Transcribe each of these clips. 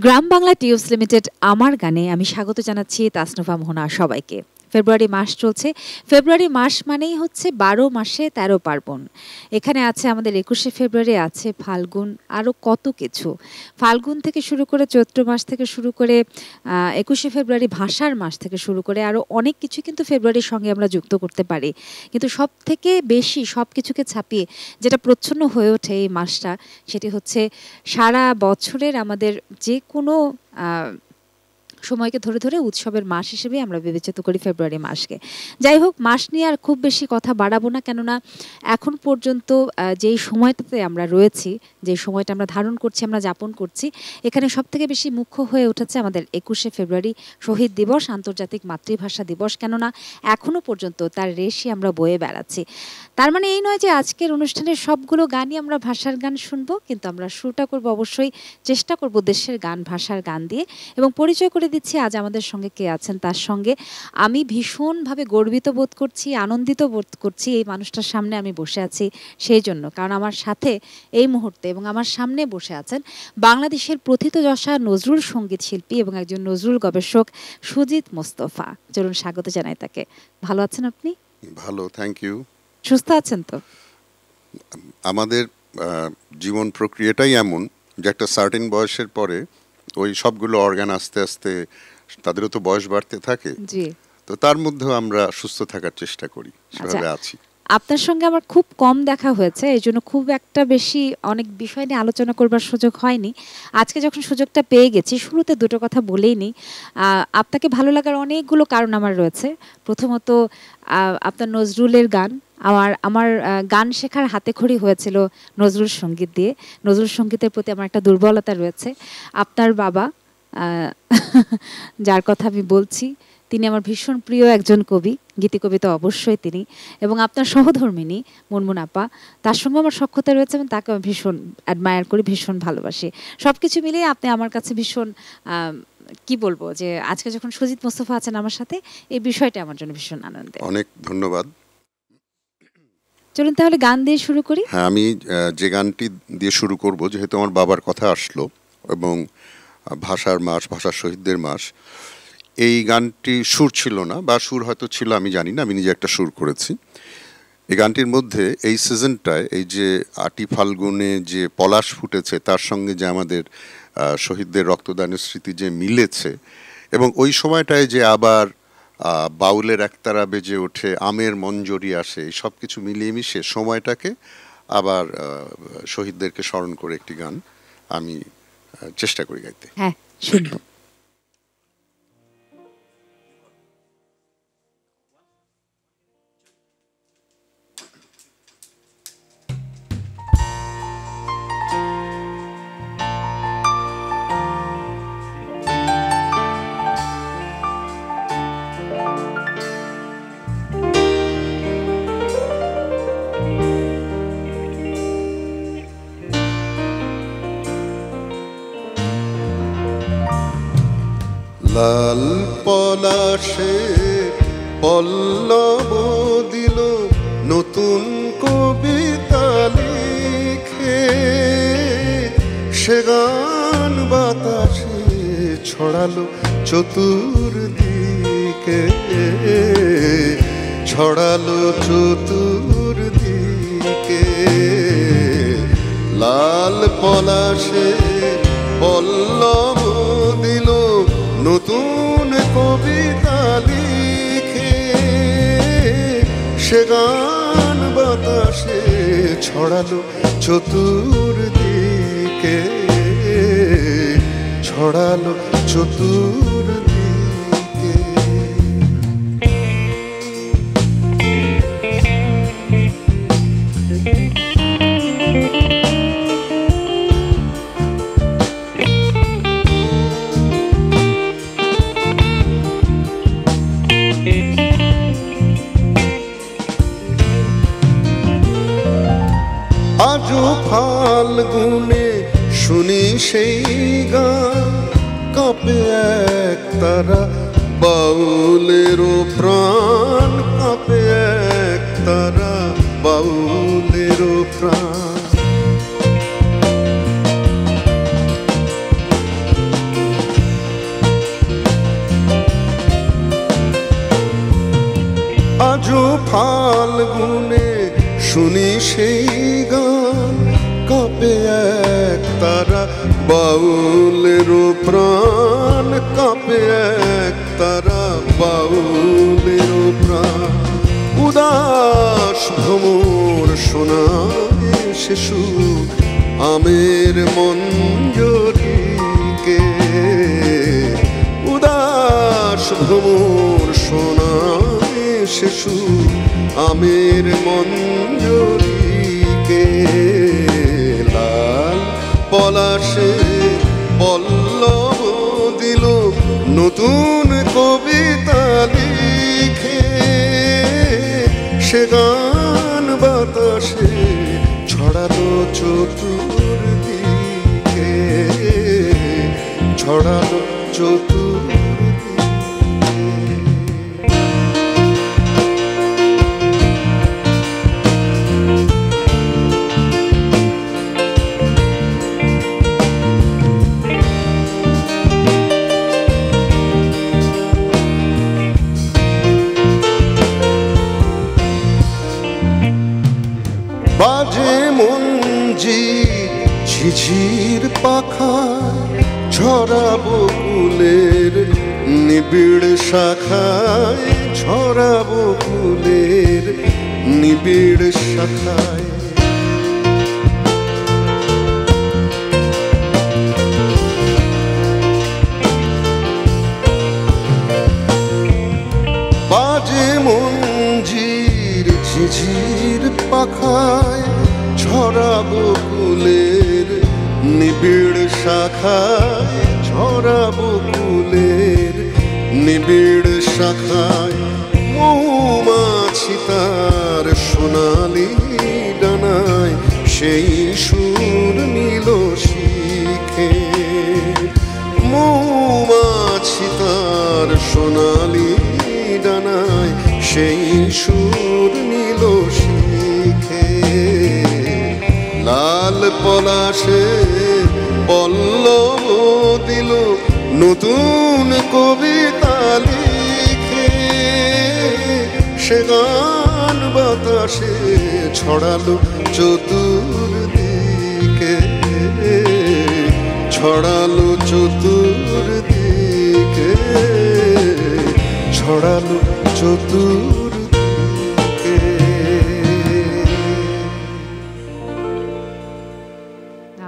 গ্রাম Bangla tubes limited আমার গানে আমি স্বাগত জানাচ্ছি তাসনুফা মোহনা সবাইকে। ফেব্রুয়ারি মাস চলছে। ফেব্রুয়ারি মাস মানেই হচ্ছে ১২ মাসে ১৩ পার্বণ। এখানে আছে আমাদের ২১শে ফেব্রুয়ারি, আছে ফাল্গুন, আরও কত কিছু। ফাল্গুন থেকে শুরু করে চৈত্র মাস থেকে শুরু করে ২১শে ফেব্রুয়ারি ভাষার মাস থেকে শুরু করে আরও অনেক কিছু কিন্তু ফেব্রুয়ারির সঙ্গে আমরা যুক্ত করতে পারি। কিন্তু সব থেকে বেশি সব কিছুকে ছাপিয়ে যেটা প্রচ্ছন্ন হয়ে ওঠে এই মাসটা, সেটি হচ্ছে সারা বছরের আমাদের যে কোনো সময়কে ধরে ধরে উৎসবের মাস হিসেবে আমরা বিবেচিত করি ফেব্রুয়ারি মাসকে। যাই হোক, মাস নিয়ে আর খুব বেশি কথা বাড়াবো না, কেননা এখন পর্যন্ত যেই সময়টাতে আমরা রয়েছি, যে সময়টা আমরা ধারণ করছি, আমরা যাপন করছি, এখানে সবথেকে বেশি মুখ্য হয়ে উঠেছে আমাদের ২১শে ফেব্রুয়ারি শহীদ দিবস, আন্তর্জাতিক মাতৃভাষা দিবস। কেননা এখনও পর্যন্ত তার রেশই আমরা বয়ে বেড়াচ্ছি। তার মানে এই নয় যে আজকের অনুষ্ঠানের সবগুলো গানই আমরা ভাষার গান শুনবো, কিন্তু আমরা শুরুটা করবো অবশ্যই, চেষ্টা করব দেশের গান, ভাষার গান দিয়ে। এবং পরিচয় করে দিচ্ছি আজ আমাদের সঙ্গে কে আছেন। তার সঙ্গে আমি ভীষণভাবে গর্বিত বোধ করছি, আনন্দিত বোধ করছি এই মানুষটার সামনে আমি বসে আছি সেই জন্য, কারণ আমার সাথে এই মুহূর্তে এবং আমার সামনে বসে আছেন বাংলাদেশের প্রথিতযশা নজরুল সঙ্গীত শিল্পী এবং একজন নজরুল গবেষক সুজিত মোস্তফা। চলুন স্বাগত জানাই তাকে। ভালো আছেন আপনি? ভালো, থ্যাংক ইউ। সুস্থ আছেন তো? আমাদের জীবন প্রক্রিয়াটাই এমন যে একটা সার্টেন বয়সের পরে ওই সবগুলো অর্গান আস্তে আস্তে তাদেরও তো বয়স বাড়তে থাকে, জি। তো তার মধ্যেও আমরা সুস্থ থাকার চেষ্টা করি, সেভাবে আছি। আপনার সঙ্গে আমার খুব কম দেখা হয়েছে, এই জন্য খুব একটা বেশি অনেক বিষয় নিয়ে আলোচনা করবার সুযোগ হয়নি। আজকে যখন সুযোগটা পেয়ে গেছি, শুরুতে দুটো কথা বলেই নিই। আপনাকে ভালো লাগার অনেকগুলো কারণ আমার রয়েছে। প্রথমত আপনার নজরুলের গান, আমার গান শেখার হাতেখড়ি হয়েছিল নজরুল সঙ্গীত দিয়ে। নজরুল সঙ্গীতের প্রতি আমার একটা দুর্বলতা রয়েছে। আপনার বাবা, যার কথা আমি বলছি, তিনি আমার ভীষণ প্রিয় একজন কবি, গীতিকবি তো অবশ্যই তিনি, এবং আপনার সহধর্মিনী মুনমুন আপা, তার সঙ্গে আমার সখ্যতা রয়েছে এবং তাকে আমি ভীষণ অ্যাডমায়ার করি, ভীষণ ভালোবাসি। সব কিছু মিলিয়ে আপনি আমার কাছে ভীষণ, কি বলবো, যে আজকে যখন সুজিত মোস্তফা আছেন আমার সাথে, এই বিষয়টা আমার জন্য ভীষণ আনন্দের। অনেক ধন্যবাদ। চলুন তাহলে গান দিয়ে শুরু করি। হ্যাঁ, আমি যে গানটি দিয়ে শুরু করব, যেহেতু আমার বাবার কথা আসলো এবং ভাষার মাস, ভাষার শহীদদের মাস, এই গানটি সুর ছিল না, বা সুর হয়তো ছিল, আমি জানি না, আমি নিজে একটা সুর করেছি। এই গানটির মধ্যে এই সিজনটায়, এই যে ৮ই ফাল্গুনে যে পলাশ ফুটেছে, তার সঙ্গে যে আমাদের শহীদদের রক্তদানের স্মৃতি যে মিলেছে, এবং ওই সময়টায় যে আবার বাউলের একতারা বেজে ওঠে, আমের মঞ্জরি আসে, এই সব কিছু মিলিয়ে মিশে সময়টাকে আবার শহীদদেরকে স্মরণ করে একটি গান আমি চেষ্টা করি গাইতে। হ্যাঁ, শুনবো। লাল পলাশে পল্লব দিল নতুন কবিতা লিখে, সে গান বাতাসে ছড়ালো চতুর্দিকে, ছড়ালো চতুর্দিকে। লাল পলাশে পল্লব দিল নতুন কবিতা লিখে, সে গান বাতাসে ছড়ালো চতুর্দিকে, ছড়ালো চতুর্দিকে। আজও ফাল্গুনে শুনি সেই গান, কাঁপে এক তারা বাউলেরও প্রাণ, কাঁপে এক তারা বাউলেরও প্রাণ। ফাল্গুনে শুনি সেই গান, কাঁপে এক তারা বাউলেরও প্রাণ, কাঁপে এক তারা বাউলেরও প্রাণ। উদাস ভ্রমর শোনায় সে সুর আমের মঞ্জরীকে, উদাস ভ্রমর শোনায় সে সুর আমের মঞ্জরীকে। লাল পলাশে পল্লব দিল নতুন কবিতা লিখে, সে গান বাতাসে ছড়ালো চতুর্দিকে, ছড়ালো চতুর্দিকে। বাজে মঞ্জির ঝিঝির পাখায়, ঝরা বকুলের নিবিড় শাখায়, ঝরা বকুলের নিবিড় শাখায়। বাজে মঞ্জির ঝিঝির পাখায়, ঝরা বকুলের নিবিড় শাখায়, ঝরা বকুলের নিবিড় শাখায়। মৌমাছি তার সোনালি ডানায় সেই সুর নিল শিখে, মৌমাছি তার সোনালি ডানায় সেই সুর নিল শিখে। লাল পলাশে পল্লব দিল নতুন কবিতা লিখে, সে গান বাতাসে ছড়ালো চতুর্দিকে, ছড়ালো চতুর্দিকে, ছড়ালো চতুর্দিকে।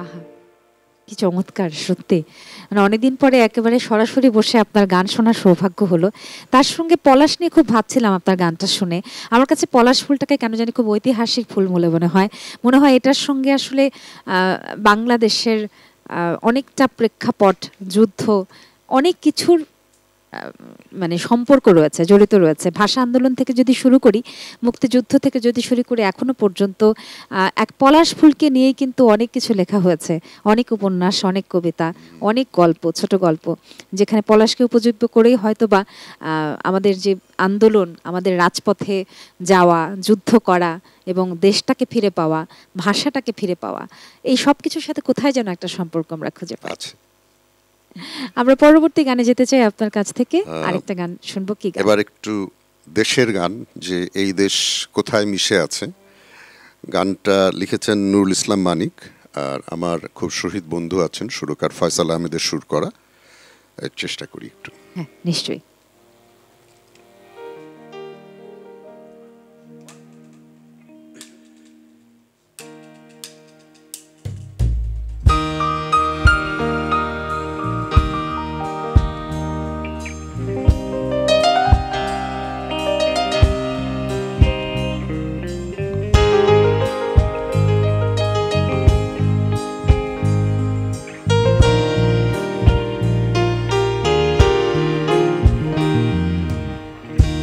আহা, কি চমৎকার সত্যি। মানে অনেকদিন পরে একেবারে সরাসরি বসে আপনার গান শোনার সৌভাগ্য হলো। তার সঙ্গে পলাশ নিয়ে খুব ভাবছিলাম আপনার গানটা শুনে। আমার কাছে পলাশ ফুলটাকে কেন জানি খুব ঐতিহাসিক ফুল বলে মনে হয়। মনে হয় এটার সঙ্গে আসলে বাংলাদেশের অনেকটা প্রেক্ষাপট, যুদ্ধ, অনেক কিছুর মানে সম্পর্ক রয়েছে, জড়িত রয়েছে। ভাষা আন্দোলন থেকে যদি শুরু করি, মুক্তিযুদ্ধ থেকে যদি শুরু করি, এখনো পর্যন্ত এক পলাশ ফুলকে নিয়েই কিন্তু অনেক কিছু লেখা হয়েছে, অনেক উপন্যাস, অনেক কবিতা, অনেক গল্প, ছোট গল্প, যেখানে পলাশকে উপযোগ্য করেই হয়তোবা আমাদের যে আন্দোলন, আমাদের রাজপথে যাওয়া, যুদ্ধ করা এবং দেশটাকে ফিরে পাওয়া, ভাষাটাকে ফিরে পাওয়া, এই সব কিছুর সাথে কোথায় যেন একটা সম্পর্ক আমরা খুঁজে পাই। আমরা পরবর্তী গানে যেতে চাই আপনার কাছ থেকে। আরেকটা গান শুনবো। কি গান? এবার একটু দেশের গান, যে এই দেশ কোথায় মিশে আছে। গানটা লিখেছেন নুরুল ইসলাম মানিক, আর আমার খুব শহীদ বন্ধু আছেন সুরকার ফয়সাল আহমেদের সুর করা। চেষ্টা করি একটু। হ্যাঁ, নিশ্চয়ই।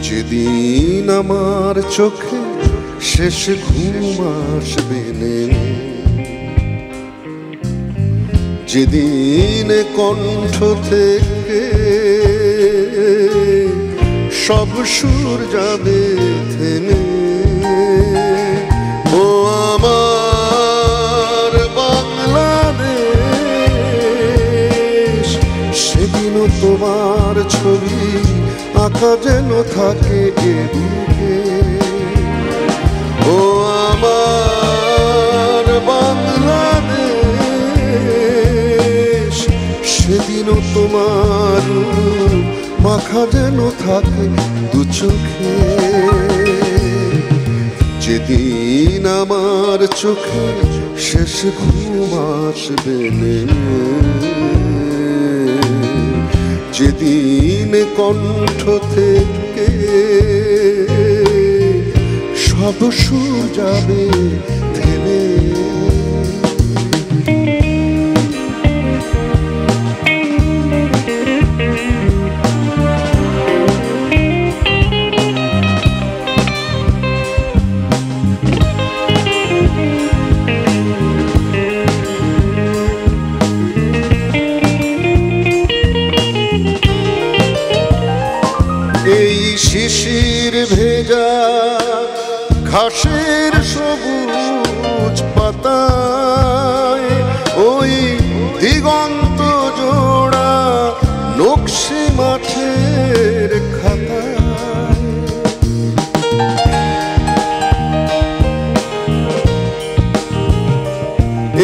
যেদিন আমার চোখে শেষ ঘুম আসবে নে, যেদিন কণ্ঠ থেকে সব সুর যাবে থেমে, ও আমার বাংলাদেশ, সেদিনও তোমার ছবি আঁকা যেন থাকে এ বুকে। তোমার রূপ মাখা যেন থাকে দু চোখে। যেদিন আমার চোখে শেষ ঘুম আসবে নেমে, যেদিন কণ্ঠ থেকে সব সুর যাবে থেমে। এই শিশির ভেজা ঘাসের সবুজ পাতায় ওই দিগন্ত জোড়া নকশি মাঠের খাতায়,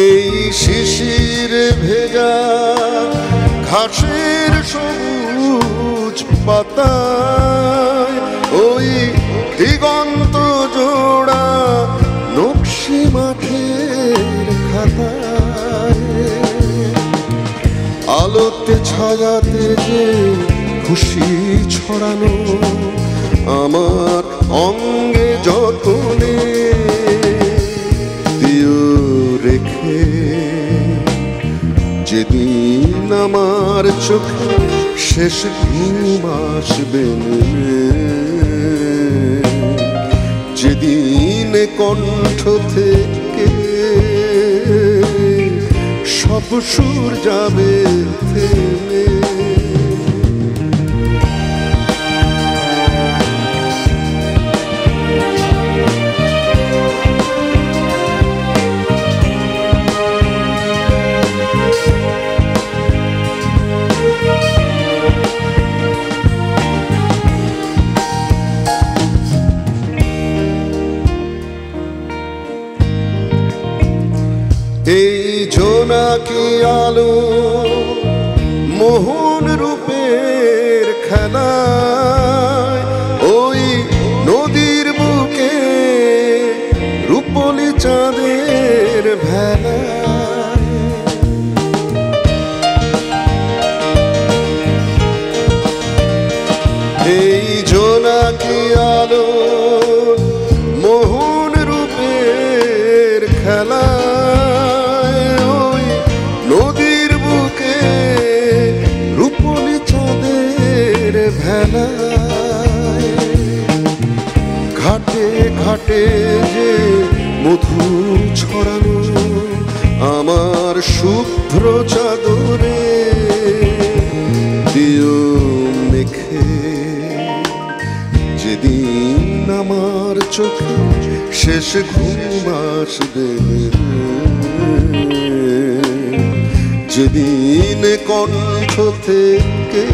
এই শিশির ভেজা ঘাসের সবুজ পাতায় ওই দিগন্ত জোড়া নকশি মাঠের খাতায়, আলোতে ছায়াতে যে খুশি ছড়ানো আমার অঙ্গে যতনে দিও রেখে। যেদিন আমার চোখে শেষ ঘুম আসবে নেমে, যেদিন কণ্ঠ থেকে সব সুর যাবে থেমে। এই জোনাকি আলো মোহন রূপের খেলায় ওই নদীর বুকে রূপলি চাঁদের ভেলায়, এই জোনাকি আলো মোহন রূপের খেলায় ওই নদীর বুকে রূপলি চাঁদের ভেলায়, ঘাটে ঘাটে যে মধু ছড়ানো আমার শুভ্র চাদরে দিও মেখে। যেদিন আমার চোখে শেষ ঘুম আসবে, যেদিন কণ্ঠ থেকে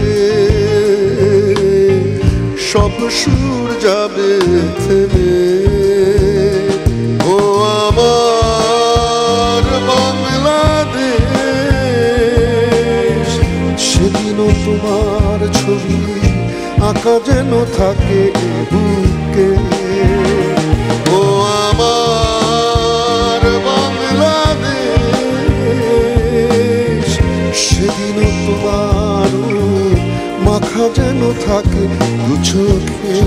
সব সুর যাবে থেমে। ও আমার বাংলাদেশ, সেদিনও তোমার ছবি আঁকা যেন থাকে বুকে। ও আমার বাংলাদেশ, সেদিনও তোমার মাখা যেন থাকে দু চোখে।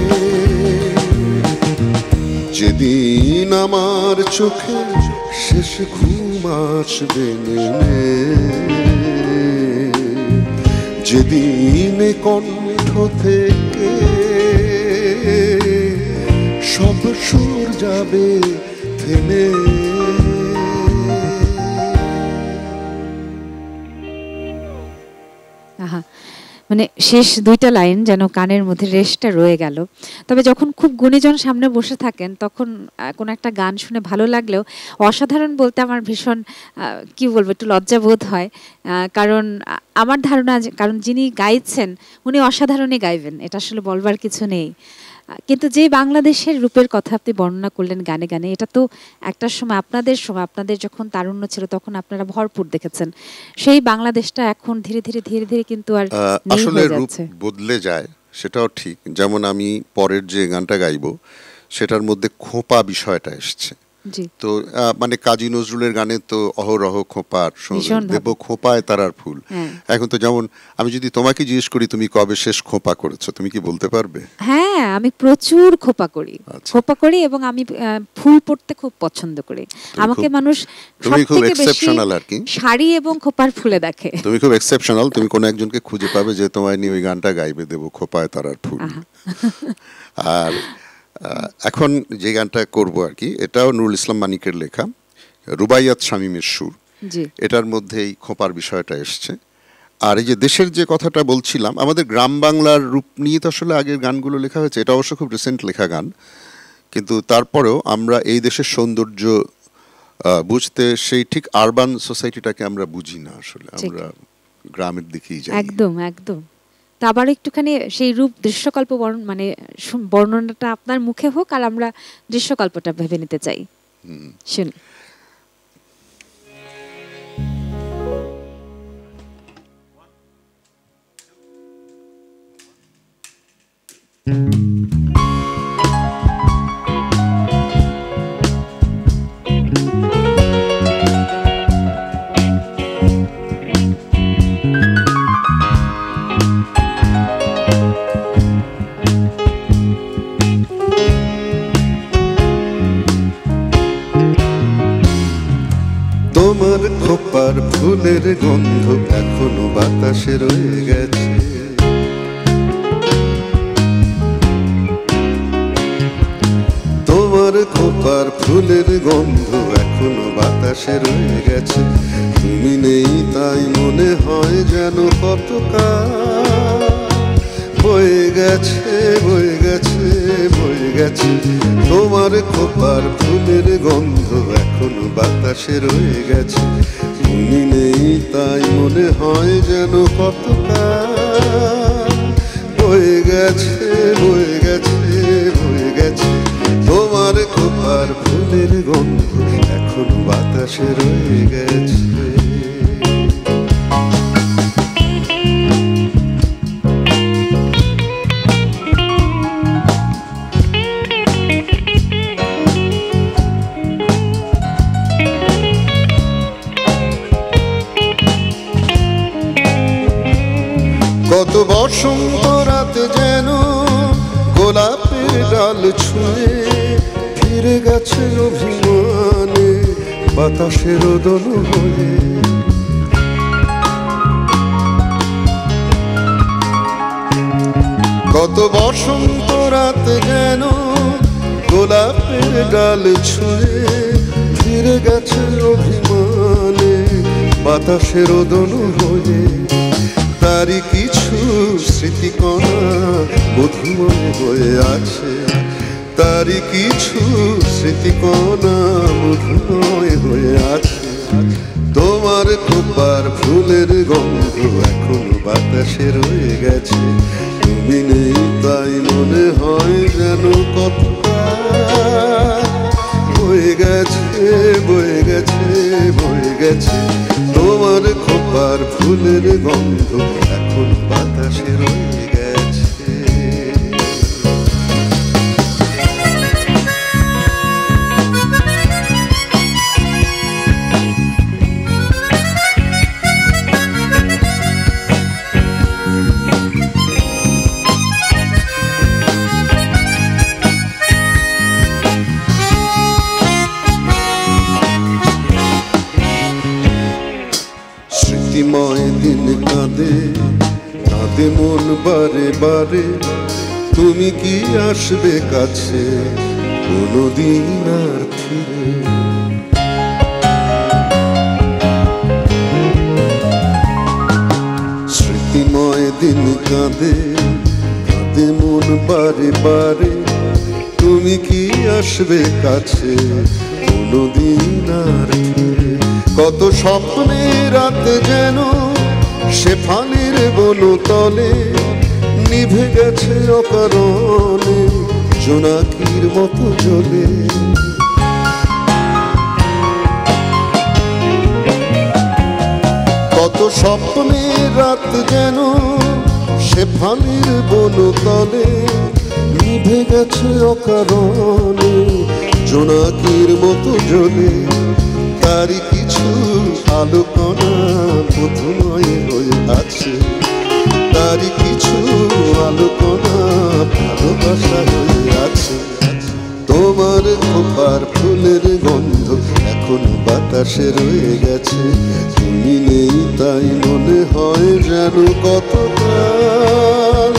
যেদিন আমার চোখে শেষ ঘুম আসবে নেমে, যেদিন কণ্ঠ থেকে সব সুর যাবে থেমে। আহা, মানে শেষ দুইটা লাইন যেন কানের মধ্যে রেশটা রয়ে গেল। তবে যখন খুব গুণীজন সামনে বসে থাকেন তখন কোনো একটা গান শুনে ভালো লাগলেও অসাধারণ বলতে আমার ভীষণ কি বলবো, একটু লজ্জা বোধ হয়। কারণ আমার ধারণা, কারণ যিনি গাইছেন উনি অসাধারণই গাইবেন, এটা আসলে বলবার কিছু নেই। কিন্তু যে বাংলাদেশের রূপের কথা আপনি বর্ণনা করলেন গানে গানে, এটা তো একটা সময় আপনাদের যখন তারুণ্য ছিল তখন আপনারা ভরপুর দেখেছেন। সেই বাংলাদেশটা এখন ধীরে ধীরে ধীরে ধীরে কিন্তু আর নেই আসলে হয়ে রূপ যাচ্ছে। বদলে যায়, সেটাও ঠিক। যেমন আমি পরের যে গানটা গাইবো সেটার মধ্যে খোঁপা বিষয়টা এসছে। জি, তো মানে কাজী নজরুলের গানে তো অহরহ খোঁপার ভীষণ ভাবে। দেব খোঁপায় তারার ফুল। হ্যাঁ। এখন তো যেমন আমি যদি তোমাকে জিজ্ঞেস করি তুমি কবে শেষ খোঁপা করেছো, তুমি কি বলতে পারবে? হ্যাঁ, আমি প্রচুর খোপা করি। আচ্ছা। খোপা করি এবং আমি ফুল পড়তে খুব পছন্দ করি। আমাকে মানুষ তুমি খুব সবথেকে বেশি এক্সেপশনাল আর কি। শাড়ি এবং খোপার ফুলে দেখে। তুমি খুব এক্সেপশনাল, তুমি কোনো একজনকে খুঁজে পাবে যে তোমায় নিয়ে ওই গানটা গাইবে, দেব খোঁপায় তারার ফুল। আহা। আর এখন যে গানটা করব আর কি, এটাও নুরুল ইসলাম মানিকের লেখা, রুবাইয়াত শামীমের সুর। জি, এটার মধ্যে এই খোঁপার বিষয়টা এসছে। আর এই যে দেশের যে কথাটা বলছিলাম, আমাদের গ্রাম বাংলার রূপ নিয়ে তো আসলে আগের গানগুলো লেখা হয়েছে, এটা অবশ্য খুব রিসেন্ট লেখা গান, কিন্তু তারপরেও আমরা এই দেশের সৌন্দর্য বুঝতে সেই ঠিক আরবান সোসাইটিটাকে আমরা বুঝি না আসলে, আমরা গ্রামের দিকেই যাই। একদম একদম। তা আবার একটুখানি সেই রূপ দৃশ্যকল্প মানে বর্ণনাটা আপনার মুখে হোক, আর আমরা দৃশ্যকল্পটা ভেবে নিতে চাই। শুনি। তোমার খোপার ফুলের গন্ধ এখনো বাতাসে রয়ে গেছে। তোমার খোপার ফুলের গন্ধ এখনো বাতাসে রয়ে গেছে। তুমি নেই তাই মনে হয় যেন কতকাল বয়ে গেছে, বয়ে গেছে, বয়ে গেছে। তোমার খোপার ফুলের গন্ধ এখনো বাতাসে রয়ে গেছে। তুমি নেই তাই মনে হয় যেন কতকাল বয়ে গেছে, বয়ে গেছে, বয়ে গেছে। তোমার খোপার ফুলের গন্ধ এখনো বাতাসে রয়ে গেছে। কত বসন্ত রাত যেন গোলাপের ডাল ছুঁয়ে ফিরে গেছে অভিমানে বাতাসের দোল হয়ে। কত বসন্ত রাত যেন গোলাপের ডাল ছুঁয়ে ফিরে গেছে অভিমানে বাতাসের দোল হয়ে। তারই কিছু স্মৃতিকণা মধুময় হয়ে আছে, তারই কিছু স্মৃতিকণা মধুময় হয়ে আছে। তোমার খোপার ফুলের গন্ধ এখনো বাতাসে রয়ে গেছে। তুমি নেই তাই মনে হয় যেন কতকাল বয়ে গেছে, বয়ে গেছে, বয়ে গেছে। তোমার খোপার ফুলের গন্ধ এখন বাতাসে রয়ে গেছে। স্মৃতিময় দিন কাঁদে কাঁদে মন বারে বারে। তুমি কি আসবে কাছে কোনদিন আর ফিরে? স্মৃতিময় দিন কাঁদে কাঁদে মন বারে বারে। তুমি কি আসবে কাছে কোনদিন আর ফিরে? কত স্বপ্নের রাত যেন সে ফানের বনতলে নিভে গেছে অকারণে জোনাকির মতো জ্বলে। কত স্বপ্নের রাত যেন শেফালির বনতলে নিভে গেছে অকারণে জোনাকির মতো জ্বলে। তারই কিছু আলোকনা মধুময় হয়ে আছে, তারই কিছু আলোকনা ভালোবাসা হয়ে আছে। তোমার খোপার ফুলের গন্ধ এখন বাতাসে রয়ে গেছে, তুমি নেই তাই মনে হয় যেন কতকাল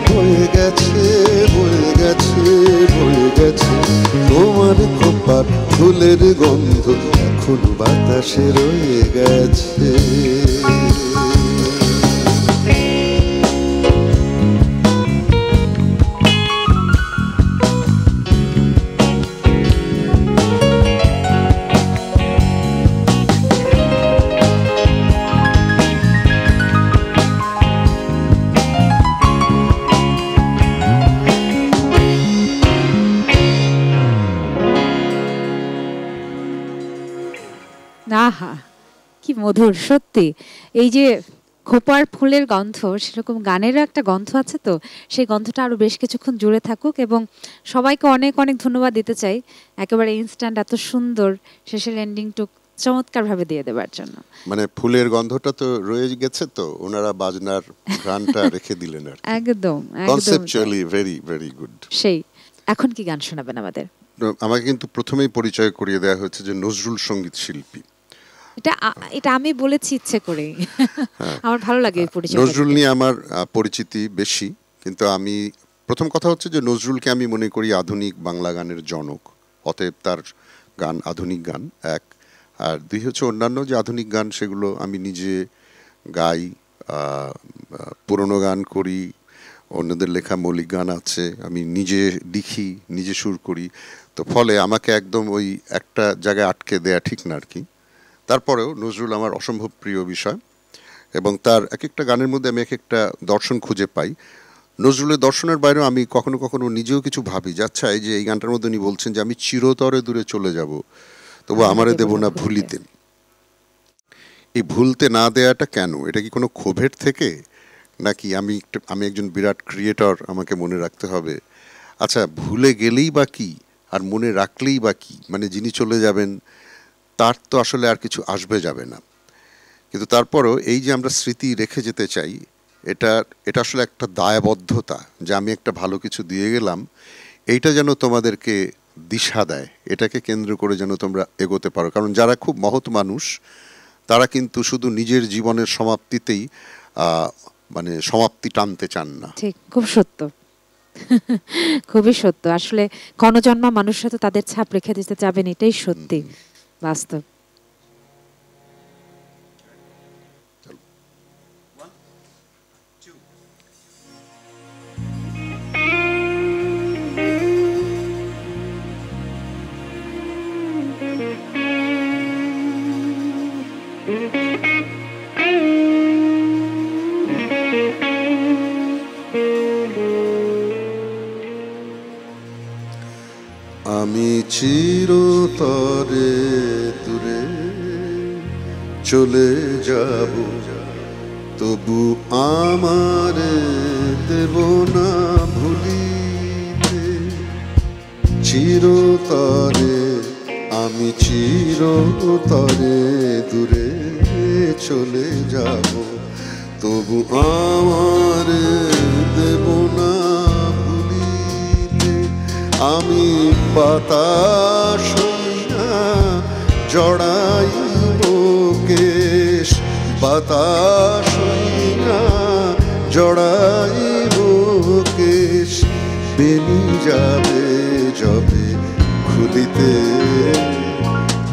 বয়ে গেছে বয়ে গেছে বয়ে গেছে। তোমার খোপার ফুলের গন্ধ এখন বাতাসে রয়ে গেছে। আহা কি মধুর সত্যি। এই যে খোপার ফুলের গন্ধ, সেরকম গানেরও একটা গন্ধ আছে, তো সেই গন্ধটা আরো বেশ কিছুক্ষণ জুড়ে থাকুক। এবং সবাইকে অনেক অনেক ধন্যবাদ দিতে চাই একেবারে ইনস্ট্যান্ট এত সুন্দর শেষের এন্ডিংটুক চমৎকার ভাবে দিয়ে দেওয়ার জন্য। মানে ফুলের গন্ধটা তো রয়ে গেছে, তো ওনারা বাজনার গানটা রেখে দিলেন আর একদম কনসেপচুয়ালি ভেরি ভেরি গুড। সেই এখন কি গান শোনাবেন আমাদের? আমাকে কিন্তু প্রথমেই পরিচয় করিয়ে দেওয়া হয়েছে যে নজরুল সঙ্গীত শিল্পী। এটা আমি বলেছি ইচ্ছে করে, আমার ভালো লাগে এই পরিচয়। নজরুল নিয়ে আমার পরিচিতি বেশি, কিন্তু আমি প্রথম কথা হচ্ছে যে নজরুলকে আমি মনে করি আধুনিক বাংলা গানের জনক, অতএব তার গান আধুনিক গান এক। আর দুই হচ্ছে অন্যান্য যে আধুনিক গান সেগুলো আমি নিজে গাই, পুরনো গান করি, অন্যদের লেখা মৌলিক গান আছে, আমি নিজে লিখি, নিজে সুর করি। তো ফলে আমাকে একদম ওই একটা জায়গায় আটকে দেয়া ঠিক না আর কি। তারপরেও নজরুল আমার অসম্ভব প্রিয় বিষয়, এবং তার এক একটা গানের মধ্যে আমি এক একটা দর্শন খুঁজে পাই। নজরুলের দর্শনের বাইরেও আমি কখনো কখনো নিজেও কিছু ভাবি যে আচ্ছা, এই যে এই গানটার মধ্যে উনি বলছেন যে আমি চিরতরে দূরে চলে যাব, তবু আমারে দেব না ভুলিতে। এই ভুলতে না দেয়াটা কেন? এটা কি কোনো ক্ষোভের থেকে, নাকি আমি একজন বিরাট ক্রিয়েটর, আমাকে মনে রাখতে হবে? আচ্ছা, ভুলে গেলেই বা কি, আর মনে রাখলেই বা কি? মানে যিনি চলে যাবেন তার তো আসলে আর কিছু আসবে যাবে না, কিন্তু তারপরও এই যে আমরা স্মৃতি রেখে যেতে চাই, এটা আসলে একটা দায়বদ্ধতা যে আমি একটা ভালো কিছু দিয়ে গেলাম, এইটা যেন তোমাদেরকে দিশা দেয়, এটাকে কেন্দ্র করে যেন তোমরা এগোতে পারো। কারণ যারা খুব মহৎ মানুষ তারা কিন্তু শুধু নিজের জীবনের সমাপ্তিতেই মানে সমাপ্তি টানতে চান না। ঠিক, খুব সত্য, খুবই সত্য। আসলে ক্ষণজন্মা মানুষরা তো তাদের ছাপ রেখে দিতে যাবেন, এটাই সত্যি বাস্তব। আমি চিরতরে দূরে চলে যাব, তবু আমারে দেব না ভুলিতে। চিরতরে আমি চিরতরে দূরে চলে যাব, তবু আমারে দেব না ভুলিতে। আমি বাতাস হইয়া জড়াইব কেশ, বাতাস হইয়া জড়াইব কেশ। বেনি যাবে যবে খুলিতে,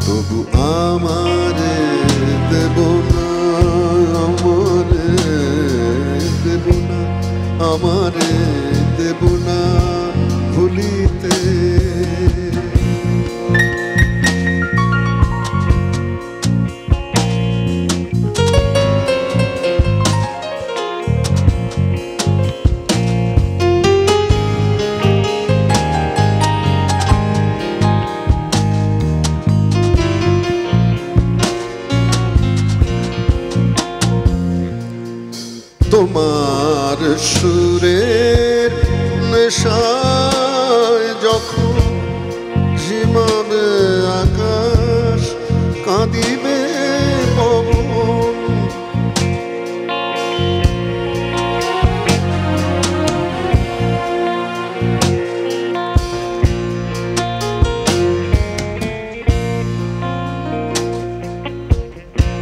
তবু আমারে দেব না, আমারে দেব না, আমারে দেব না ভুলিতে। সুরের নেশায় যখন ঝিমাবে আকাশ, কাঁদিবে পবন,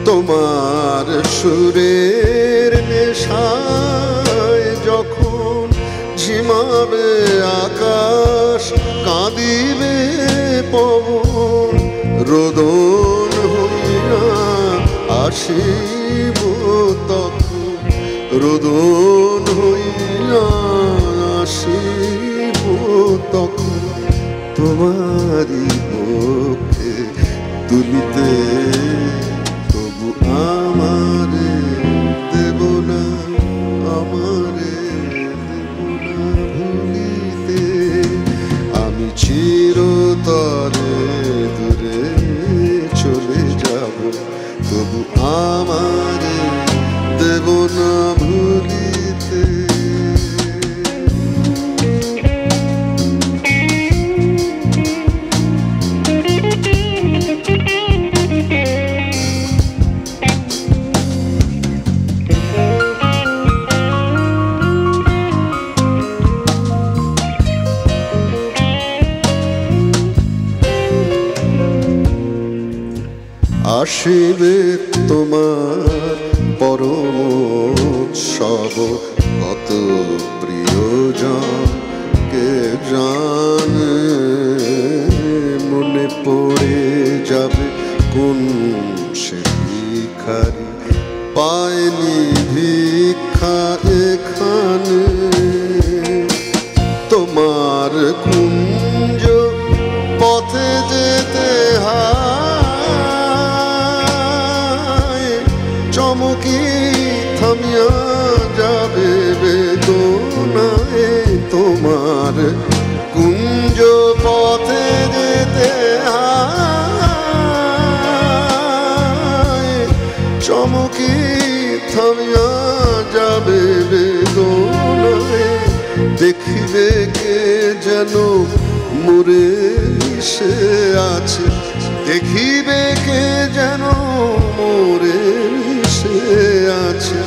তোমার সুরের নেশায় যখন ঝিমাবে আকাশ, কাঁদিবে পবন, রোদন হইয়া আসিব তখন, রোদন হইয়া আসিব তখন, তোমারি পক্ষে তুলিতে তবু আমারে দেব না, আমারে দেব না ভুলিতে, আমি চিরতরে দূরে চলে যাব, তবু আমারে দেব না ভুলিতে। আসিবে তোমার পরম উৎসব, কত প্রিয়জন কে জানে, মনে পড়ে যাবে কোন সে ভিখারি, পায়নি ভিক্ষা এখানে, তোমার কুঞ্জ পথে যেতে হায়, চমকি থামিয়া যাবে বেদনায়, তোমার কুঞ্জ পথে যেতে হায়, চমকি থামিয়া যাবে বেদনায়, দেখিবে কে যেন মোরে মিশে আছে, দেখিবে কে যেন মোরে মিশে আছে,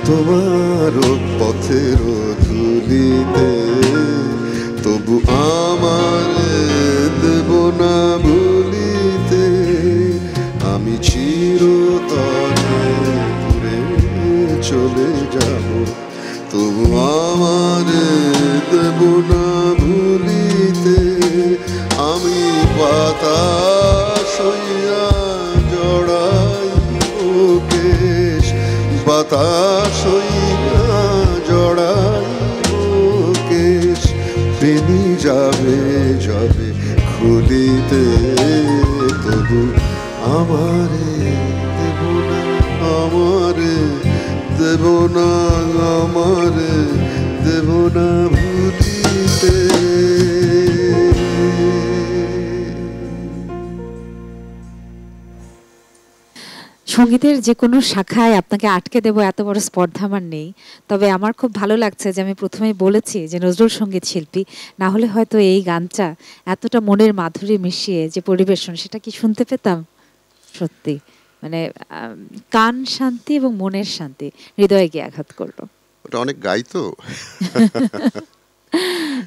তোমার পথের ধুলিতে তবু আমারে দেব না ভুলিতে, আমি চিরতরে দূরে চলে যাব, তবু আমারে দেব না ভুলিতে, আমি বাতাস হইয়া জড়াইব কেশ, বাতাস হইয়া জড়াইব কেশ, বেনি যাবে যাবে খুলিতে, তবু আমারে দেব না, আমারে দেব না, আমারে দেব না ভুলিতে। সঙ্গীতের যে কোনো শাখায় আপনাকে আটকে দেবো এত বড় স্পর্ধা আমার নেই, তবে আমার খুব ভালো লাগছে যে আমি প্রথমেই বলেছি যে নজরুল সঙ্গীত শিল্পী, না হলে হয়তো এই গানটা এতটা মনের মাধুরী মিশিয়ে যে পরিবেশন সেটা কি শুনতে পেতাম। সত্যি মানে কান শান্তি এবং মনের শান্তি হৃদয়ে গিয়ে আঘাত করলো। ওটা অনেক গাই তো।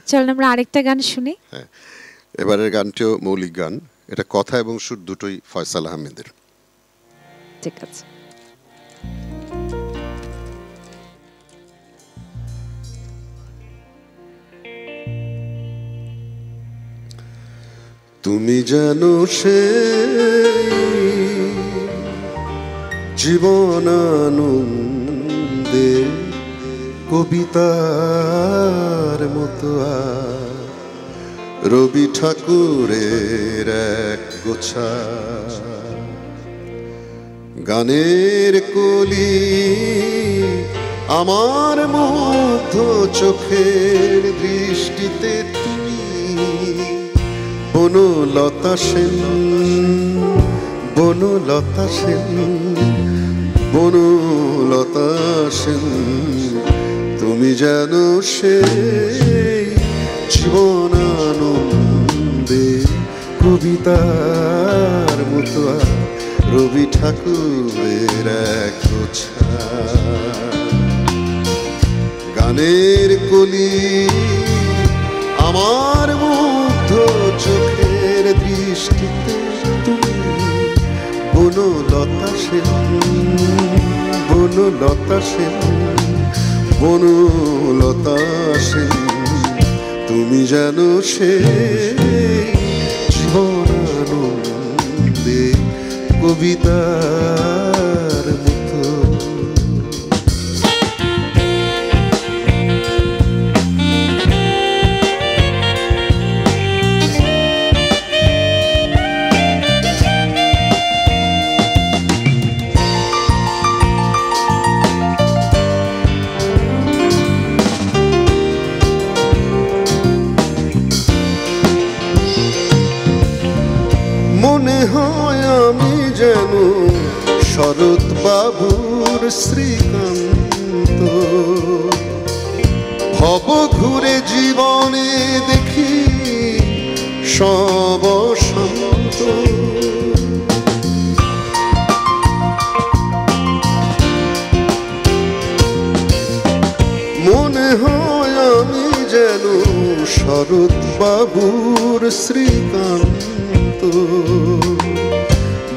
চলুন আমরা আরেকটা গান শুনি। হ্যাঁ, এবারের গানটিও মৌলিক গান, এটা কথা এবং সুর দুটোই ফয়সাল আহমেদের। ঠিক আছে। তুমি জানো সে জীবনানন্দে কবিতার মতো রবি ঠাকুরের এক গোছা গানের কলি আমার মুগ্ধ চোখের দৃষ্টিতে তুমি বনলতা সেন, বনলতা সেন, বনলতা সেন, তুমি যেন সেই জীবনানন্দে কবিতার মতো রবি ঠাকুরের এক গোছা গানের কলি আমার মুগ্ধ চোখের দৃষ্টিতে তুমি বনলতা সেন বনলতা সেন বনলতা সেন তুমি যেন সেই জীবনানন্দে কবিতার মতো মনে হয় আমি যেন শরৎ বাবুর শ্রীকান্ত ভব ঘুরে জীবনে দেখি সব শান্ত মনে হয় আমি যেন শরৎ বাবুর শ্রীকান্ত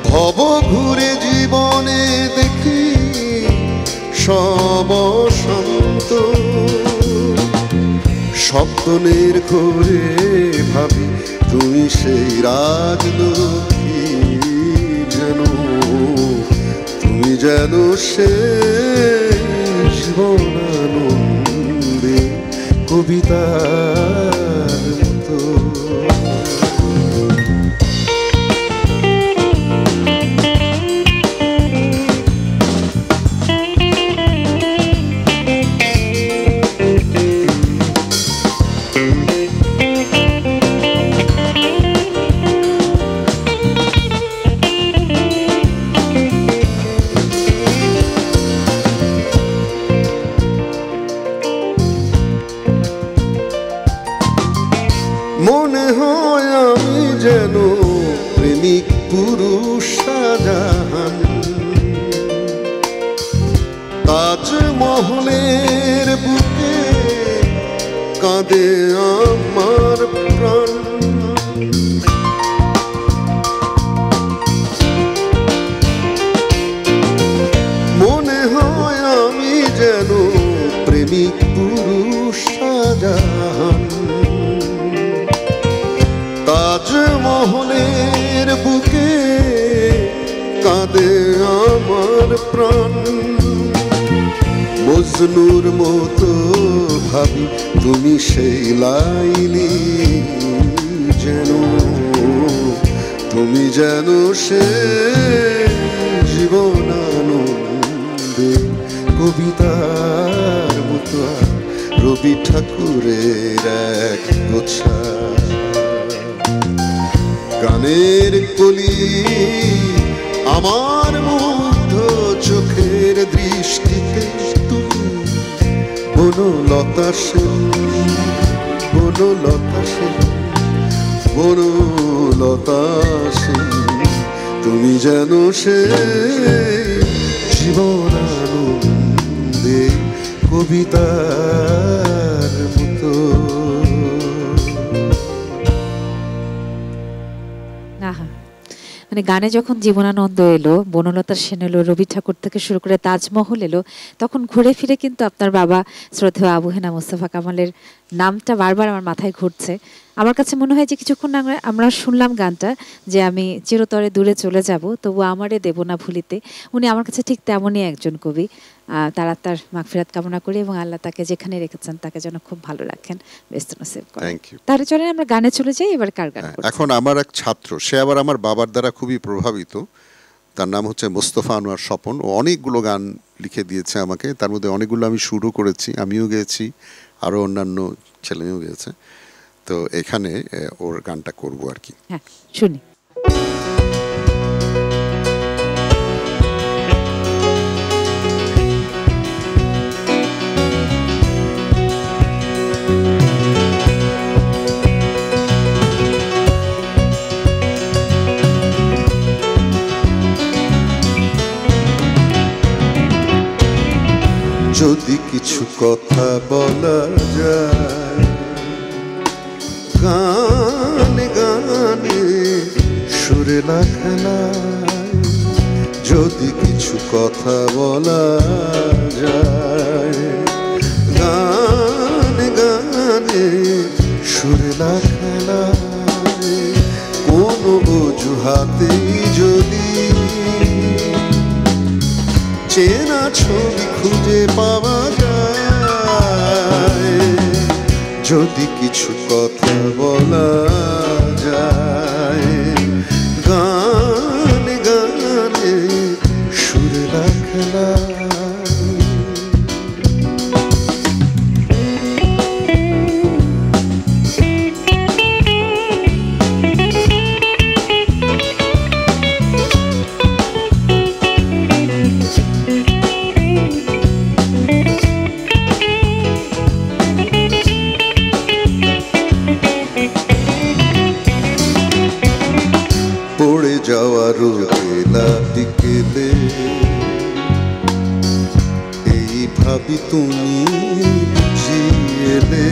ভব ঘুরে জীবনে দেখি সব শান্ত স্বপ্নের ঘোরে ভাবি তুমি সেই রাজলক্ষ্মী যেন তুমি যেন সেই জীবনানন্দে কবিতার মতো মনে হয় আমি যেন প্রেমিক পুরুষ শাহজাহান তাজমহলের বুকে কাঁদে আমার প্রাণ মনে হয় আমি যেন প্রেমিক পুরুষ শাহজাহান তাজমহলের বুকে কাঁদে আমার প্রাণ মজনুর মতো ভাবি তুমি সেই লাইলি যেন তুমি যেন সে জীবনানন্দে কবিতার মতো রবি ঠাকুরের এক গোছা গানের কলি আমার মুগ্ধ চোখের দৃষ্টিতে তুমি বনলতা সেন বনলতা সেন বনলতা সেন তুমি যেন সে জীবনানন্দে কবিতার মতো মানে গানে যখন জীবনানন্দ এলো, বনলতা সেন এলো, রবি ঠাকুর থেকে শুরু করে তাজমহল এলো, তখন ঘুরে ফিরে কিন্তু আপনার বাবা শ্রদ্ধেয় আবু হেনা মোস্তফা কামালের নামটা বারবার আমার মাথায় ঘুরছে। আমার কাছে মনে হয় যে কিছুক্ষণ আমরা শুনলাম গানটা যে আমি চিরতরে দূরে চলে যাব তবু আমারে দেব না ভুলিতে। উনি আমার কাছে ঠিক তেমনই একজন কবি। তারা তার মাগফিরাত কামনা করি এবং আল্লাহ তাকে যেখানে রেখেছেন তাকে যেন খুব ভালো রাখেন, ব্যস্ত নসিব করেন। তাহলে চলেন আমরা গানে চলে যাই। এবার কার গান? এখন আমার এক ছাত্র, সে আবার আমার বাবার দ্বারা খুবই প্রভাবিত। তার নাম হচ্ছে মোস্তফা আনোয়ার স্বপন। ও অনেকগুলো গান লিখে দিয়েছে আমাকে, তার মধ্যে অনেকগুলো আমি শুরু করেছি, আমিও গেয়েছি, আরও অন্যান্য ছেলেমেয়েও গেয়েছে। তো এখানে ওর গানটা করবো আর কি। হ্যাঁ, শুনি। যদি কিছু কথা বলা যায়, গানে গানে সুরেলা খেলায়, যদি কিছু কথা বলা যায়, গানে গানে সুরেলা খেলায়, কোনো অজুহাতেই যদি চেনা ছবি খুঁজে পাওয়া যায়, যদি কিছু কথা বলা যায়, গানে গানে সুরেলা খেলায়। পড়ে যাওয়া রোদেলা বিকেলে এই ভাবি তুমি বুঝিয়েলে,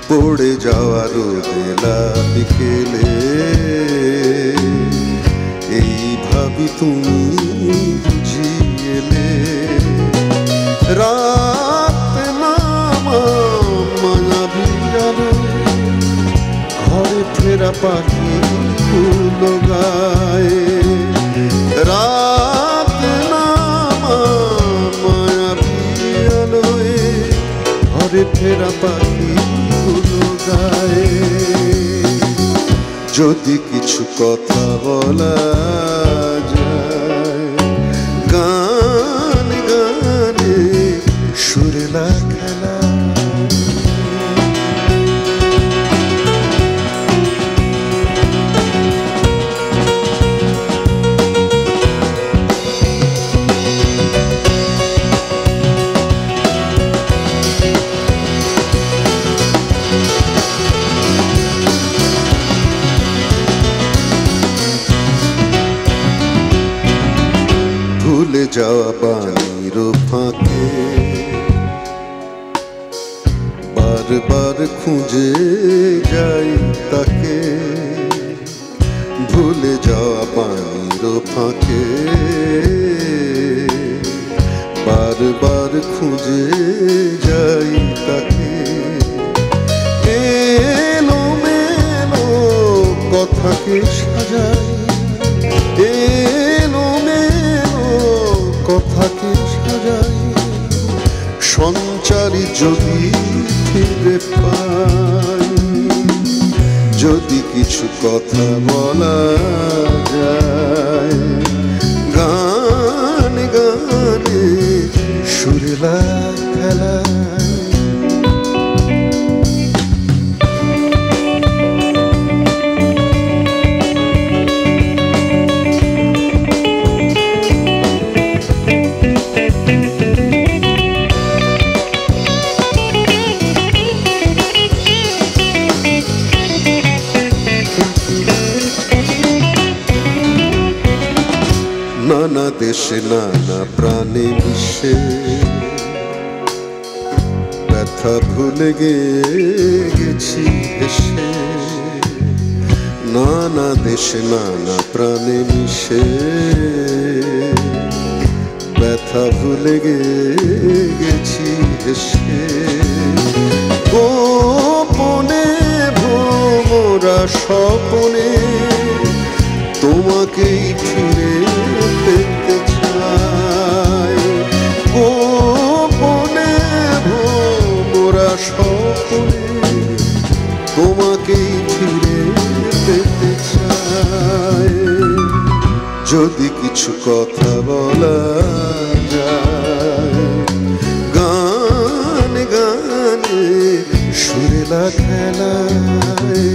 পড়ে যাওয়া রোদেলা বিকেলে এই ভাবি তুমি বুঝিয়েলে, রাত নামা মায়াবী আলো ঘরে ফেরা পাখি ফুলো গায়ে, রাত নামা মায়াবী আলোয় ঘরে ফেরা পাখি ফুলো গায়ে, যদি কিছু কথা বলা যায়, গানে গানে সুরেলা খেলা। ভুলে যাওয়া বাণীর ফাঁকে বারবার খুঁজে যাই তাকে, ভুলে যাওয়া বাণীর ফাঁকে বারবার খুঁজে যাই তাকে, এলো মেলো কথাকে সাজাই, এলো মেলো কথাকে সাজাই, সঞ্চারী যদি ফিরে পাই, যদি কিছু কথা বলা যায়, গানে গানে সুরেলা খেলায়। নানা দেশে নানা প্রাণে মিশে ব্যথা ভুলে গেছি হেসে, নানা দেশে নানা প্রাণে মিশে ব্যথা ভুলে গেছি হেসে, গোপনে ভোমরা স্বপনে তোমাকেই ফিরে পেতে চাই, গোপনে ভোমরা স্বপনে তোমাকেই ফিরে পেতে চাই, যদি কিছু কথা বলা যায়, গানে গানে সুরেলা খেলায়,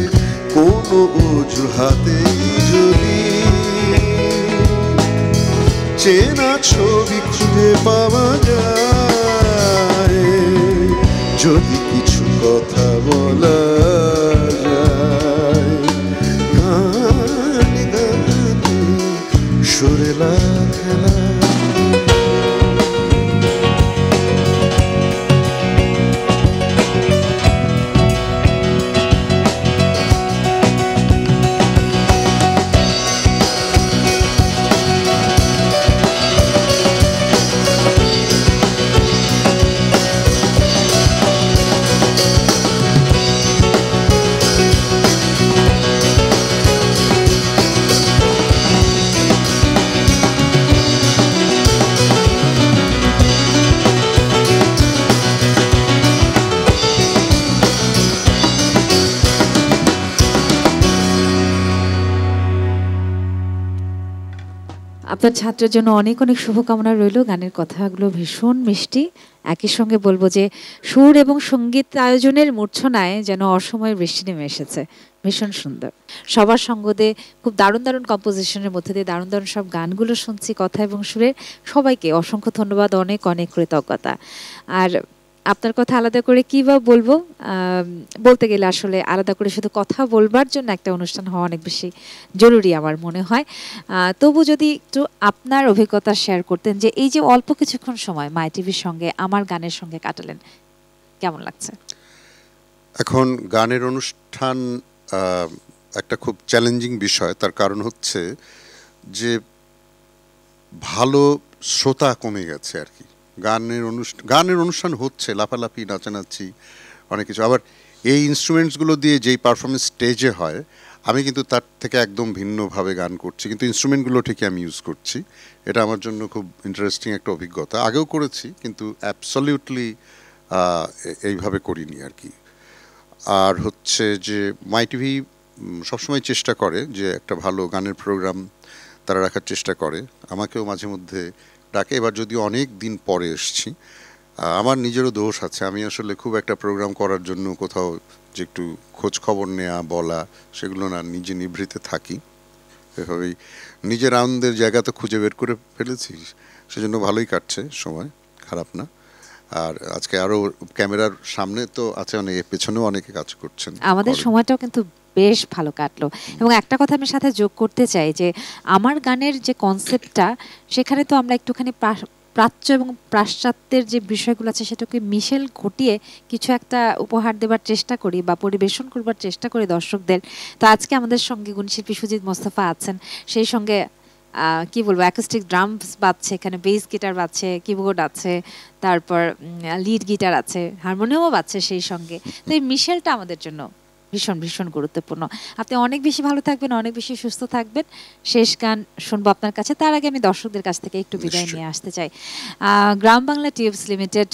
কোনো অজুহাতেই যদি চেনা ছবি খুঁজে পাওয়া যায়, যদি কিছু কথা বলা যায়, গানে গানে সুরেলা খেলা। আপনার ছাত্রের জন্য অনেক অনেক শুভকামনা রইল। গানের কথাগুলো ভীষণ মিষ্টি। একই সঙ্গে বলবো যে সুর এবং সঙ্গীত আয়োজনের মূর্ছনায় যেন অসময়ের বৃষ্টি নেমে এসেছে, ভীষণ সুন্দর। সবার সঙ্গদে খুব দারুণ দারুণ কম্পোজিশনের মধ্যে দিয়ে দারুণ দারুণ সব গানগুলো শুনছি কথা এবং সুরের। সবাইকে অসংখ্য ধন্যবাদ, অনেক অনেক কৃতজ্ঞতা। আর আপনার কথা আলাদা করে কী বা বলবো, বলতে গেলে আসলে আলাদা করে শুধু কথা বলবার জন্য একটা অনুষ্ঠান হওয়া অনেক বেশি জরুরি আমার মনে হয়। তবু যদি একটু আপনার অভিজ্ঞতা শেয়ার করতেন যে এই যে অল্প কিছুক্ষণ সময় মাই টিভির সঙ্গে আমার গানের সঙ্গে কাটালেন, কেমন লাগছে? এখন গানের অনুষ্ঠান একটা খুব চ্যালেঞ্জিং বিষয়। তার কারণ হচ্ছে যে ভালো শ্রোতা কমে গেছে আর কি। গানের অনুষ্ঠান হচ্ছে, লাফালাফি, নাচানাচি, অনেক কিছু। আবার এই ইনস্ট্রুমেন্টসগুলো দিয়ে যেই পারফরমেন্স স্টেজে হয়, আমি কিন্তু তার থেকে একদম ভিন্নভাবে গান করছি, কিন্তু ইনস্ট্রুমেন্টগুলো ঠিকই আমি ইউজ করছি। এটা আমার জন্য খুব ইন্টারেস্টিং একটা অভিজ্ঞতা। আগেও করেছি, কিন্তু অ্যাবসলিউটলি এইভাবে করিনি আর কি। আর হচ্ছে যে মাই টিভি সবসময় চেষ্টা করে যে একটা ভালো গানের প্রোগ্রাম তারা রাখার চেষ্টা করে। আমাকেও মাঝে মধ্যে ডাকে। এবার যদিও অনেক দিন পরে এসছি, আমার নিজেরও দোষ আছে। আমি আসলে খুব একটা প্রোগ্রাম করার জন্য কোথাও যে একটু খোঁজ খবর নেওয়া, বলা, সেগুলো না, নিজে নিভৃতে থাকি। এভাবেই নিজের আনন্দের জায়গা তো খুঁজে বের করে ফেলেছি, সেজন্য ভালোই কাটছে সময়, খারাপ না। আর আজকে আরও ক্যামেরার সামনে তো আছে, অনেক পেছনেও অনেকে কাজ করছেন। আমাদের সময়টাও কিন্তু বেশ ভালো কাটলো। এবং একটা কথা আমি সাথে যোগ করতে চাই যে আমার গানের যে কনসেপ্টটা, সেখানে তো আমরা একটুখানি প্রাচ্য এবং পাশ্চাত্যের যে বিষয়গুলো আছে সেটাকে মিশেল ঘটিয়ে কিছু একটা উপহার দেবার চেষ্টা করি বা পরিবেশন করবার চেষ্টা করি দর্শকদের। তো আজকে আমাদের সঙ্গে গুণশিল্পী সুজিত মোস্তফা আছেন, সেই সঙ্গে কি বলবো, অ্যাকোস্টিক ড্রামস বাজছে, এখানে বেস গিটার বাজছে, কিবোর্ড আছে, তারপর লিড গিটার আছে, হারমোনিয়ামও বাজছে সেই সঙ্গে। তো এই মিশেলটা আমাদের জন্য ভীষণ ভীষণ গুরুত্বপূর্ণ। আপনি অনেক বেশি ভালো থাকবেন, অনেক বেশি সুস্থ থাকবেন। শেষ গান শুনবো আপনার কাছে, তার আগে আমি দর্শকদের কাছ থেকে একটু বিদায় নিয়ে আসতে চাই। গ্রাম বাংলা টিউবস লিমিটেড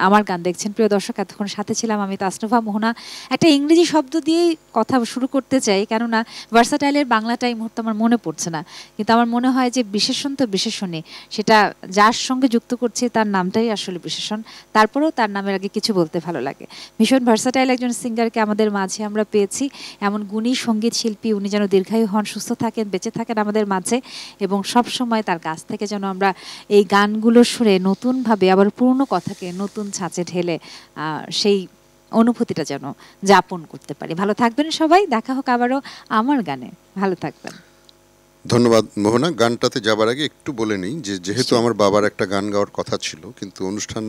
আমার গান দেখছেন প্রিয় দর্শক। এতক্ষণ সাথে ছিলাম আমি তাসনুভা মোহনা। একটা ইংরেজি শব্দ দিয়েই কথা শুরু করতে চাই, কেননা ভার্সাটাইলের বাংলাটা এই মুহূর্তে আমার মনে পড়ছে না, কিন্তু আমার মনে হয় যে বিশেষণ তো বিশেষণই, সেটা যার সঙ্গে যুক্ত করছে তার নামটাই আসলে বিশেষণ। তারপরেও তার নামের আগে কিছু বলতে ভালো লাগে। ভীষণ ভার্সাটাইল একজন সিঙ্গারকে আমাদের মাঝে আমরা পেয়েছি, এমন গুণী সঙ্গীত শিল্পী। উনি যেন দীর্ঘায়ু হন, সুস্থ থাকেন, বেঁচে থাকেন আমাদের মাঝে, এবং সব সময় তার কাছ থেকে যেন আমরা এই গানগুলো শুনে নতুনভাবে আবার পুরনো কথাকে নতুন ছাঁচে ঢেলে সেই অনুভূতিটা যেন যাপন করতে পারি। ভালো থাকবেন সবাই, দেখা হোক আবারও আমার গানে। ভালো থাকবেন। ধন্যবাদ মোহনা। গানটাতে যাবার আগে একটু বলে নিই যে যেহেতু আমার বাবার একটা গান গাওয়ার কথা ছিল, কিন্তু অনুষ্ঠান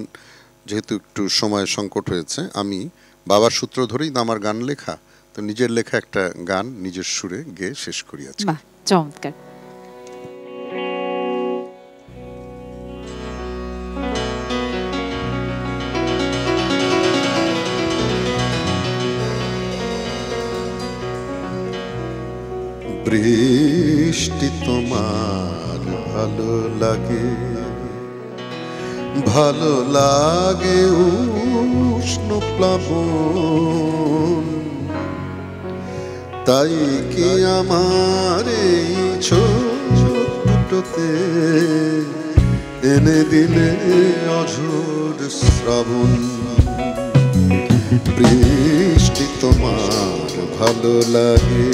যেহেতু একটু সময় সংকট হয়েছে, আমি বাবার সূত্র ধরেই আমার গান লেখা, তো নিজের লেখা একটা গান নিজের সুরে গেয়ে শেষ করি আজকে। বাহ, চমৎকার। বৃষ্টি তোমার ভালো লাগে, ভালো লাগে উষ্ণ প্লাবন, তাই কি আমার এই ছোটতে এনে দিলে অঝোর শ্রাবণ। বৃষ্টি তোমার ভালো লাগে,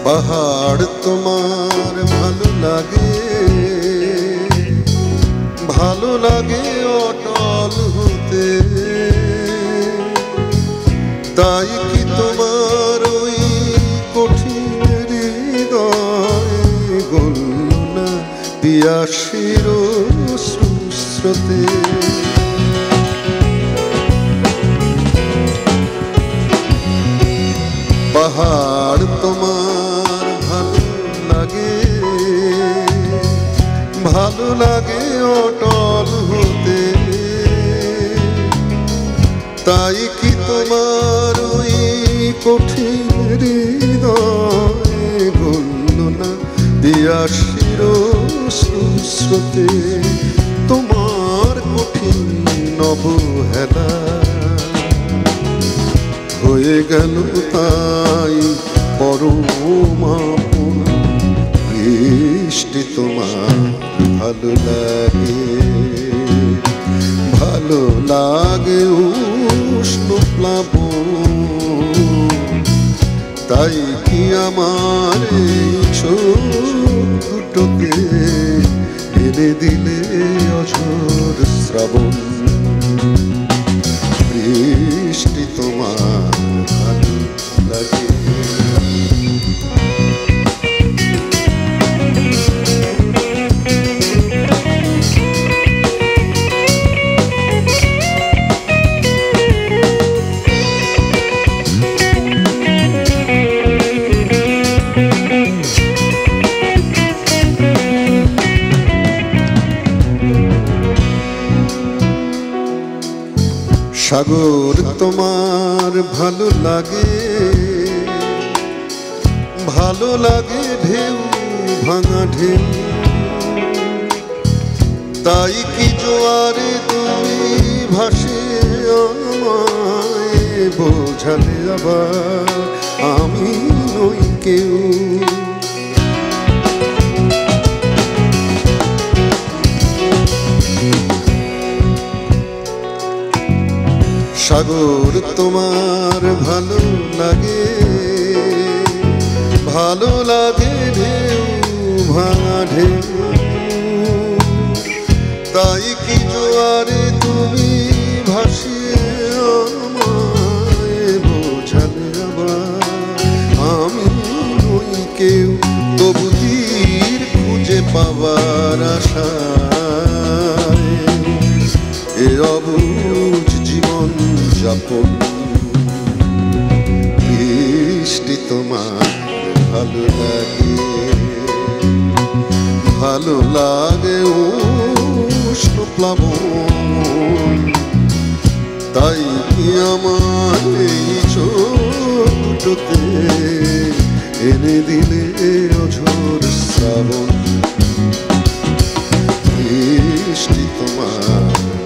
পাহাড় তোমার ভালো লাগে, ভালো লাগে অটল হতে, তাই কি তোমার ওই কঠিন হৃদয় গলল না পিয়াসির সুস্রোতে। পাহাড় তোমার তাই কি তোমার ওই কঠিন হৃদয়ে গণ্য না দিয়া শিরস্রোতে তোমার কঠিন অবহেলা হয়ে গেল তাই পরমাপন বৃষ্টি তোমার ভালো লাগে, ভালো লাগে উষ্ণ প্লাবন। তাই কি আমার এই চোখ দুটোতে এনে দিলে অঝোর শ্রাবণ। বৃষ্টি তোমার ভালো লাগে। সাগর তোমার ভালো লাগে, ভালো লাগে ঢেউ ভাঙা ঢেউ। তাই কি জোয়ারে তুমি ভাসে আমায় বোঝালে আবার আমি নই কেউ। সাগর তোমার ভালো লাগে, ভালো লাগে ঢেউ ভাঙা ঢেউ। তাই কি জোয়ারে তুমি ভাসিয়ে আমায় বোঝালে আবার আমি নই কেউ। তবু তীর খুঁজে পাবার আশায় এ অবুঝ জীবন যাপন। বৃষ্টি তোমার ভালো লাগে, ভালো লাগে উষ্ণ প্লাবন। তাই কি আমার এই চোখ দুটোতে এনে দিলে অঝোর শ্রাবণ। বৃষ্টি তোমার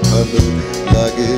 ভালো লাগে।